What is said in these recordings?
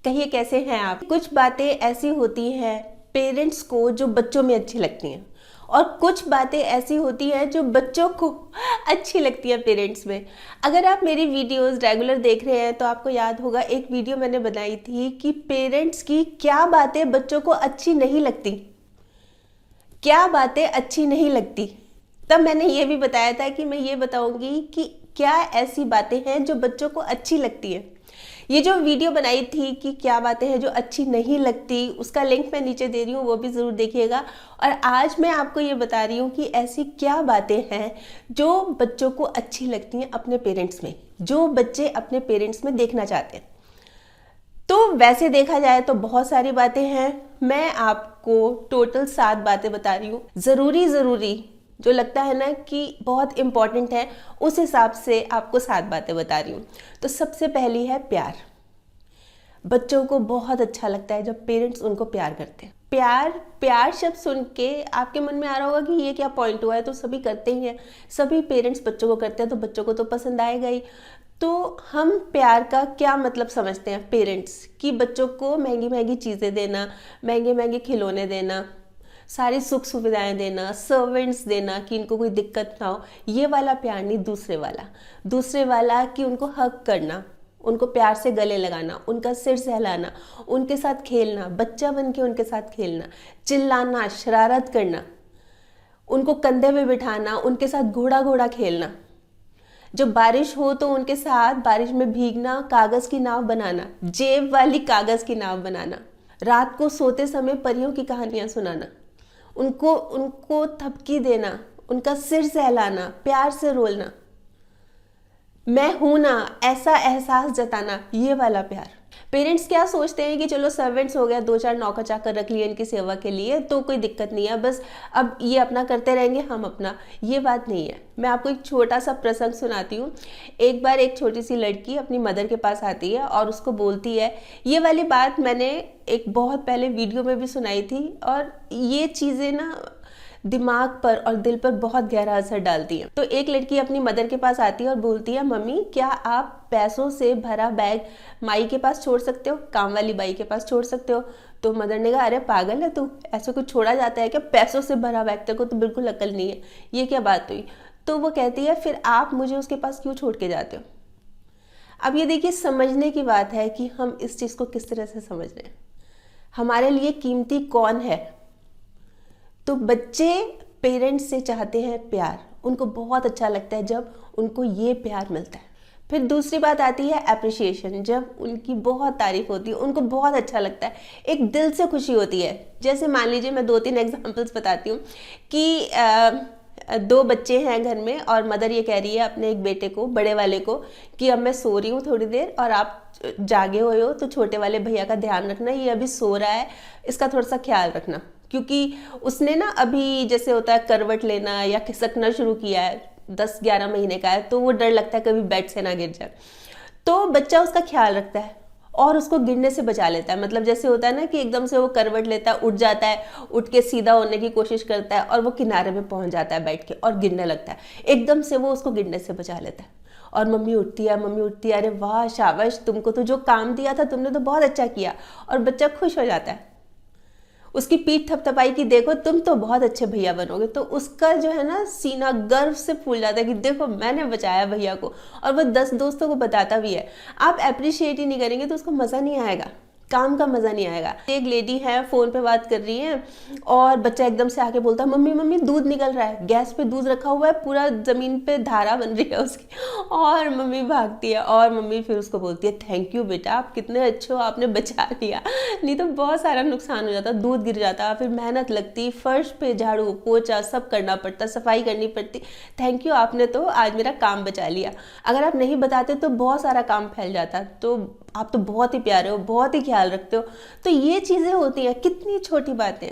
कहिए कैसे हैं आप। कुछ बातें ऐसी होती हैं पेरेंट्स को जो बच्चों में अच्छी लगती हैं और कुछ बातें ऐसी होती हैं जो बच्चों को अच्छी लगती है पेरेंट्स में। अगर आप मेरी वीडियोस रेगुलर देख रहे हैं तो आपको याद होगा एक वीडियो मैंने बनाई थी कि पेरेंट्स की क्या बातें बच्चों को अच्छी नहीं लगती, क्या बातें अच्छी नहीं लगती। तब मैंने ये भी बताया था कि मैं ये बताऊंगी कि क्या ऐसी बातें हैं जो बच्चों को अच्छी लगती है। ये जो वीडियो बनाई थी कि क्या बातें हैं जो अच्छी नहीं लगती, उसका लिंक मैं नीचे दे रही हूँ, वो भी ज़रूर देखिएगा। और आज मैं आपको ये बता रही हूँ कि ऐसी क्या बातें हैं जो बच्चों को अच्छी लगती हैं अपने पेरेंट्स में, जो बच्चे अपने पेरेंट्स में देखना चाहते हैं। तो वैसे देखा जाए तो बहुत सारी बातें हैं, मैं आपको टोटल 7 बातें बता रही हूँ। ज़रूरी जो लगता है ना कि बहुत इम्पॉर्टेंट है, उस हिसाब से आपको 7 बातें बता रही हूँ। तो सबसे पहली है प्यार। बच्चों को बहुत अच्छा लगता है जब पेरेंट्स उनको प्यार करते हैं। प्यार शब्द सुन के आपके मन में आ रहा होगा कि ये क्या पॉइंट हुआ है, तो सभी करते ही हैं, सभी पेरेंट्स बच्चों को करते हैं तो बच्चों को तो पसंद आएगा ही। तो हम प्यार का क्या मतलब समझते हैं पेरेंट्स, कि बच्चों को महंगी महंगी चीज़ें देना, महंगे महंगे खिलौने देना, सारी सुख सुविधाएं देना, सर्वेंट्स देना कि इनको कोई दिक्कत ना हो, ये वाला प्यार नहीं। दूसरे वाला कि उनको हक करना, उनको प्यार से गले लगाना, उनका सिर सहलाना, उनके साथ खेलना, बच्चा बन के उनके साथ खेलना, चिल्लाना, शरारत करना, उनको कंधे पे बिठाना, उनके साथ घोड़ा घोड़ा खेलना, जब बारिश हो तो उनके साथ बारिश में भीगना, कागज़ की नाव बनाना, जेब वाली कागज़ की नाव बनाना, रात को सोते समय परियों की कहानियाँ सुनाना, उनको थपकी देना, उनका सिर सहलाना, प्यार से रोलना, मैं हूं ना ऐसा एहसास जताना, ये वाला प्यार। पेरेंट्स क्या सोचते हैं कि चलो सर्वेंट्स हो गया, 2-4 नौकर चाकर रख लिए इनकी सेवा के लिए तो कोई दिक्कत नहीं है, बस अब ये अपना करते रहेंगे, हम अपना। ये बात नहीं है। मैं आपको एक छोटा सा प्रसंग सुनाती हूँ। एक बार एक छोटी सी लड़की अपनी मदर के पास आती है और उसको बोलती है, ये वाली बात मैंने एक बहुत पहले वीडियो में भी सुनाई थी, और ये चीज़ें ना दिमाग पर और दिल पर बहुत गहरा असर डालती है। तो एक लड़की अपनी मदर के पास आती है और बोलती है, मम्मी क्या आप पैसों से भरा बैग माई के पास छोड़ सकते हो, काम वाली बाई के पास छोड़ सकते हो। तो मदर ने कहा, अरे पागल है तू, ऐसा कुछ छोड़ा जाता है क्या, पैसों से भरा बैग, तेरे को तो बिल्कुल अकल नहीं है, ये क्या बात हुई। तो वो कहती है, फिर आप मुझे उसके पास क्यों छोड़ के जाते हो। अब ये देखिए समझने की बात है कि हम इस चीज़ को किस तरह से समझ रहे हैं, हमारे लिए कीमती कौन है। तो बच्चे पेरेंट्स से चाहते हैं प्यार, उनको बहुत अच्छा लगता है जब उनको ये प्यार मिलता है। फिर दूसरी बात आती है एप्रिसिएशन, जब उनकी बहुत तारीफ होती है, उनको बहुत अच्छा लगता है, एक दिल से खुशी होती है। जैसे मान लीजिए मैं 2-3 एग्जांपल्स बताती हूँ कि 2 बच्चे हैं घर में और मदर ये कह रही है अपने एक बेटे को, बड़े वाले को, कि अब मैं सो रही हूँ थोड़ी देर और आप जागे हुए हो तो छोटे वाले भैया का ध्यान रखना, ये अभी सो रहा है, इसका थोड़ा सा ख्याल रखना, क्योंकि उसने ना अभी जैसे होता है करवट लेना या खिसकना शुरू किया है, 10-11 महीने का है, तो वो डर लगता है कभी बेड से ना गिर जाए। तो बच्चा उसका ख्याल रखता है और उसको गिरने से बचा लेता है। मतलब जैसे होता है ना कि एकदम से वो करवट लेता है, उठ जाता है, उठ के सीधा होने की कोशिश करता है और वो किनारे में पहुंच जाता है बैठ के और गिरने लगता है, एकदम से वो उसको गिरने से बचा लेता है। और मम्मी उठती है, अरे वाह शाबाश, तुमको तो जो काम दिया था तुमने तो बहुत अच्छा किया, और बच्चा खुश हो जाता है, उसकी पीठ थपथपाई कि देखो तुम तो बहुत अच्छे भैया बनोगे, तो उसका जो है ना सीना गर्व से फूल जाता है कि देखो मैंने बचाया भैया को, और वो 10 दोस्तों को बताता भी है। आप अप्रिशिएट ही नहीं करेंगे तो उसको मज़ा नहीं आएगा, काम का मज़ा नहीं आएगा। एक लेडी है फ़ोन पे बात कर रही है और बच्चा एकदम से आके बोलता है, मम्मी मम्मी दूध निकल रहा है, गैस पे दूध रखा हुआ है, पूरा ज़मीन पे धारा बन रही है उसकी, और मम्मी भागती है और मम्मी फिर उसको बोलती है, थैंक यू बेटा, आप कितने अच्छे हो, आपने बचा लिया, नहीं तो बहुत सारा नुकसान हो जाता, दूध गिर जाता, फिर मेहनत लगती, फर्श पे झाड़ू पोछा सब करना पड़ता, सफाई करनी पड़ती, थैंक यू, आपने तो आज मेरा काम बचा लिया। अगर आप नहीं बताते तो बहुत सारा काम फैल जाता। तो आप तो बहुत ही प्यारे हो, बहुत ही ख्याल रखते हो। तो ये चीज़ें होती हैं, कितनी छोटी बातें।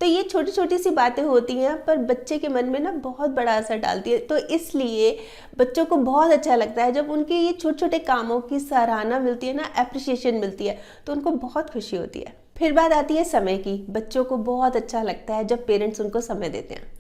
तो ये छोटी छोटी सी बातें होती हैं पर बच्चे के मन में ना बहुत बड़ा असर डालती है। तो इसलिए बच्चों को बहुत अच्छा लगता है जब उनके ये छोटे छोटे कामों की सराहना मिलती है ना, एप्रिसिएशन मिलती है, तो उनको बहुत खुशी होती है। फिर बात आती है समय की। बच्चों को बहुत अच्छा लगता है जब पेरेंट्स उनको समय देते हैं,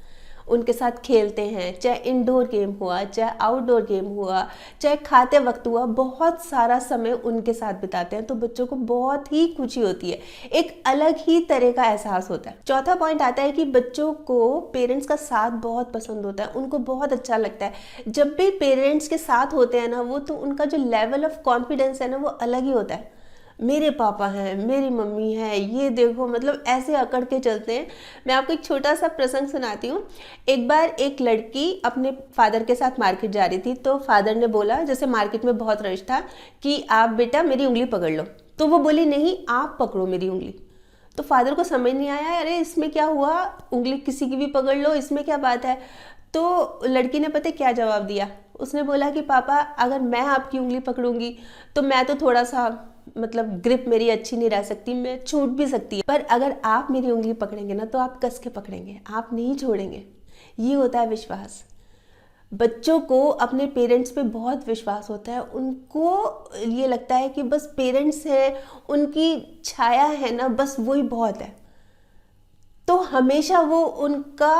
उनके साथ खेलते हैं, चाहे इंडोर गेम हुआ, चाहे आउटडोर गेम हुआ, चाहे खाते वक्त हुआ, बहुत सारा समय उनके साथ बिताते हैं, तो बच्चों को बहुत ही खुशी होती है, एक अलग ही तरह का एहसास होता है। चौथा पॉइंट आता है कि बच्चों को पेरेंट्स का साथ बहुत पसंद होता है, उनको बहुत अच्छा लगता है। जब भी पेरेंट्स के साथ होते हैं ना वो, तो उनका जो लेवल ऑफ कॉन्फिडेंस है ना वो अलग ही होता है। मेरे पापा हैं, मेरी मम्मी है, ये देखो, मतलब ऐसे अकड़ के चलते हैं। मैं आपको एक छोटा सा प्रसंग सुनाती हूँ। एक बार एक लड़की अपने फादर के साथ मार्केट जा रही थी, तो फादर ने बोला, जैसे मार्केट में बहुत रश था, कि आप बेटा मेरी उंगली पकड़ लो। तो वो बोली नहीं, आप पकड़ो मेरी उंगली। तो फादर को समझ नहीं आया, अरे इसमें क्या हुआ, उंगली किसी की भी पकड़ लो, इसमें क्या बात है। तो लड़की ने पता क्या जवाब दिया, उसने बोला कि पापा अगर मैं आपकी उंगली पकड़ूंगी तो मैं तो थोड़ा सा, मतलब ग्रिप मेरी अच्छी नहीं रह सकती, मैं छूट भी सकती है, पर अगर आप मेरी उंगली पकड़ेंगे ना तो आप कस के पकड़ेंगे, आप नहीं छोड़ेंगे। ये होता है विश्वास। बच्चों को अपने पेरेंट्स पे बहुत विश्वास होता है, उनको ये लगता है कि बस पेरेंट्स हैं, उनकी छाया है ना, बस वही बहुत है। तो हमेशा वो उनका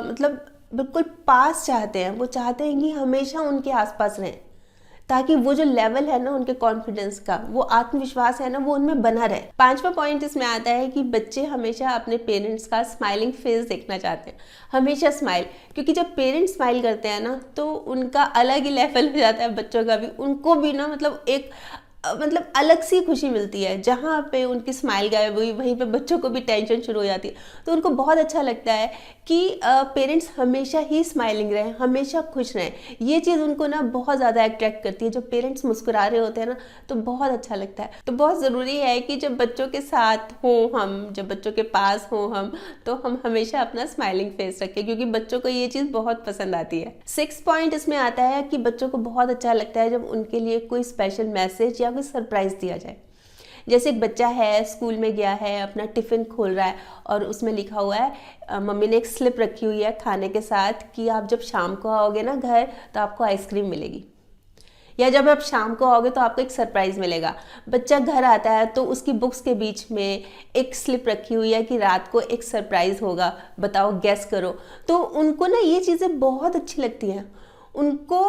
मतलब बिल्कुल पास चाहते हैं, वो चाहते हैं कि हमेशा उनके आसपास रहें, ताकि वो जो लेवल है ना उनके कॉन्फिडेंस का, वो आत्मविश्वास है ना, वो उनमें बना रहे। पांचवा पॉइंट इसमें आता है कि बच्चे हमेशा अपने पेरेंट्स का स्माइलिंग फेस देखना चाहते हैं, हमेशा स्माइल, क्योंकि जब पेरेंट्स स्माइल करते हैं ना तो उनका अलग ही लेवल हो जाता है, बच्चों का भी, उनको भी ना मतलब एक मतलब अलग सी खुशी मिलती है। जहाँ पे उनकी स्माइल गायब हुई वहीं पे बच्चों को भी टेंशन शुरू हो जाती है। तो उनको बहुत अच्छा लगता है कि पेरेंट्स हमेशा ही स्माइलिंग रहें, हमेशा खुश रहें। ये चीज़ उनको ना बहुत ज़्यादा अट्रैक्ट करती है। जब पेरेंट्स मुस्कुरा रहे होते हैं ना तो बहुत अच्छा लगता है। तो बहुत ज़रूरी है कि जब बच्चों के साथ हों हम, जब बच्चों के पास हों हम, तो हम हमेशा अपना स्माइलिंग फेस रखें, क्योंकि बच्चों को ये चीज़ बहुत पसंद आती है। 6 पॉइंट इसमें आता है कि बच्चों को बहुत अच्छा लगता है जब उनके लिए कोई स्पेशल मैसेज या कोई सरप्राइज दिया जाए। जैसे एक बच्चा है, स्कूल में गया है, अपना टिफ़िन खोल रहा है और उसमें लिखा हुआ है, मम्मी ने एक स्लिप रखी हुई है खाने के साथ कि आप जब शाम को आओगे ना घर तो आपको आइसक्रीम मिलेगी, या जब आप शाम को आओगे तो आपको एक सरप्राइज़ मिलेगा। बच्चा घर आता है तो उसकी बुक्स के बीच में एक स्लिप रखी हुई है कि रात को एक सरप्राइज़ होगा, बताओ गैस करो। तो उनको ना ये चीज़ें बहुत अच्छी लगती हैं। उनको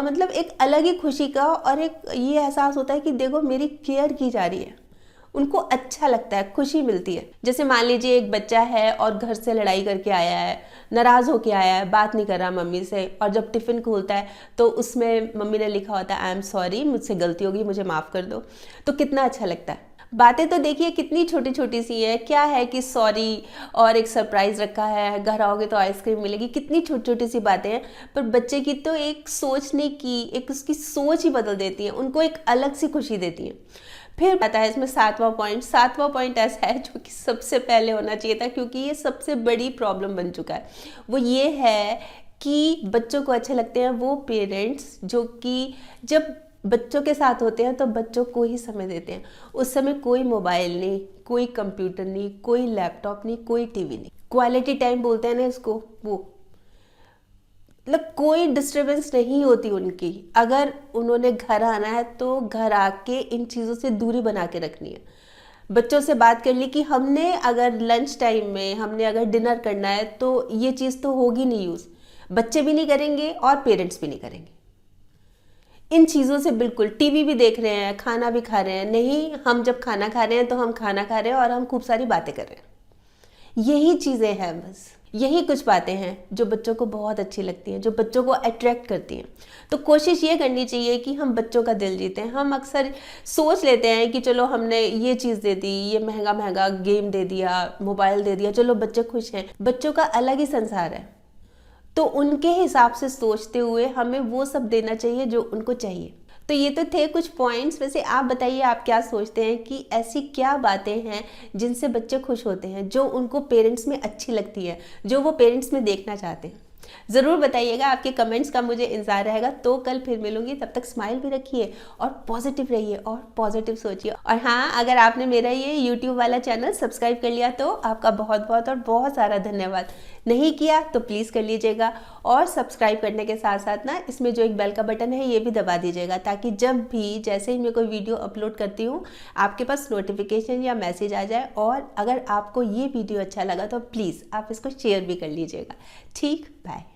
मतलब एक अलग ही खुशी का और एक ये एहसास होता है कि देखो मेरी केयर की जा रही है। उनको अच्छा लगता है, खुशी मिलती है। जैसे मान लीजिए एक बच्चा है और घर से लड़ाई करके आया है, नाराज़ होके आया है, बात नहीं कर रहा मम्मी से, और जब टिफ़िन खोलता है तो उसमें मम्मी ने लिखा होता है आई एम सॉरी, मुझसे गलती होगी, मुझे माफ़ कर दो। तो कितना अच्छा लगता है। बातें तो देखिए कितनी छोटी छोटी सी है, क्या है कि सॉरी और एक सरप्राइज़ रखा है, घर आओगे तो आइसक्रीम मिलेगी, कितनी छोटी छोटी सी बातें हैं, पर बच्चे की तो एक सोचने की, एक उसकी सोच ही बदल देती है, उनको एक अलग सी खुशी देती है। फिर आता है इसमें 7वां पॉइंट। 7वां पॉइंट ऐसा है जो कि सबसे पहले होना चाहिए था, क्योंकि ये सबसे बड़ी प्रॉब्लम बन चुका है। वो ये है कि बच्चों को अच्छे लगते हैं वो पेरेंट्स जो कि जब बच्चों के साथ होते हैं तो बच्चों को ही समय देते हैं। उस समय कोई मोबाइल नहीं, कोई कंप्यूटर नहीं, कोई लैपटॉप नहीं, कोई टीवी नहीं। क्वालिटी टाइम बोलते हैं ना इसको, वो मतलब कोई डिस्टरबेंस नहीं होती उनकी। अगर उन्होंने घर आना है तो घर आके इन चीज़ों से दूरी बना के रखनी है। बच्चों से बात कर ली कि हमने अगर लंच टाइम में हमने अगर डिनर करना है तो ये चीज़ तो होगी नहीं यूज़, बच्चे भी नहीं करेंगे और पेरेंट्स भी नहीं करेंगे। इन चीज़ों से बिल्कुल, टीवी भी देख रहे हैं, खाना भी खा रहे हैं, नहीं हम जब खाना खा रहे हैं तो हम खाना खा रहे हैं और हम खूब सारी बातें कर रहे हैं। यही चीज़ें हैं, बस यही कुछ बातें हैं जो बच्चों को बहुत अच्छी लगती हैं, जो बच्चों को अट्रैक्ट करती हैं। तो कोशिश ये करनी चाहिए कि हम बच्चों का दिल जीतें। हम अक्सर सोच लेते हैं कि चलो हमने ये चीज़ दे दी, ये महंगा महंगा गेम दे दिया, मोबाइल दे दिया, चलो बच्चे खुश हैं। बच्चों का अलग ही संसार है, तो उनके हिसाब से सोचते हुए हमें वो सब देना चाहिए जो उनको चाहिए। तो ये तो थे कुछ पॉइंट्स। वैसे आप बताइए आप क्या सोचते हैं कि ऐसी क्या बातें हैं जिनसे बच्चे खुश होते हैं, जो उनको पेरेंट्स में अच्छी लगती है, जो वो पेरेंट्स में देखना चाहते हैं। ज़रूर बताइएगा, आपके कमेंट्स का मुझे इंतजार रहेगा। तो कल फिर मिलूंगी, तब तक स्माइल भी रखिए और पॉजिटिव रहिए और पॉजिटिव सोचिए। और हाँ, अगर आपने मेरा ये यूट्यूब वाला चैनल सब्सक्राइब कर लिया तो आपका बहुत बहुत और बहुत सारा धन्यवाद। नहीं किया तो प्लीज़ कर लीजिएगा, और सब्सक्राइब करने के साथ साथ ना इसमें जो एक बेल का बटन है ये भी दबा दीजिएगा, ताकि जब भी जैसे ही मैं कोई वीडियो अपलोड करती हूँ आपके पास नोटिफिकेशन या मैसेज आ जाए। और अगर आपको ये वीडियो अच्छा लगा तो प्लीज़ आप इसको शेयर भी कर लीजिएगा। ठीक। बाय।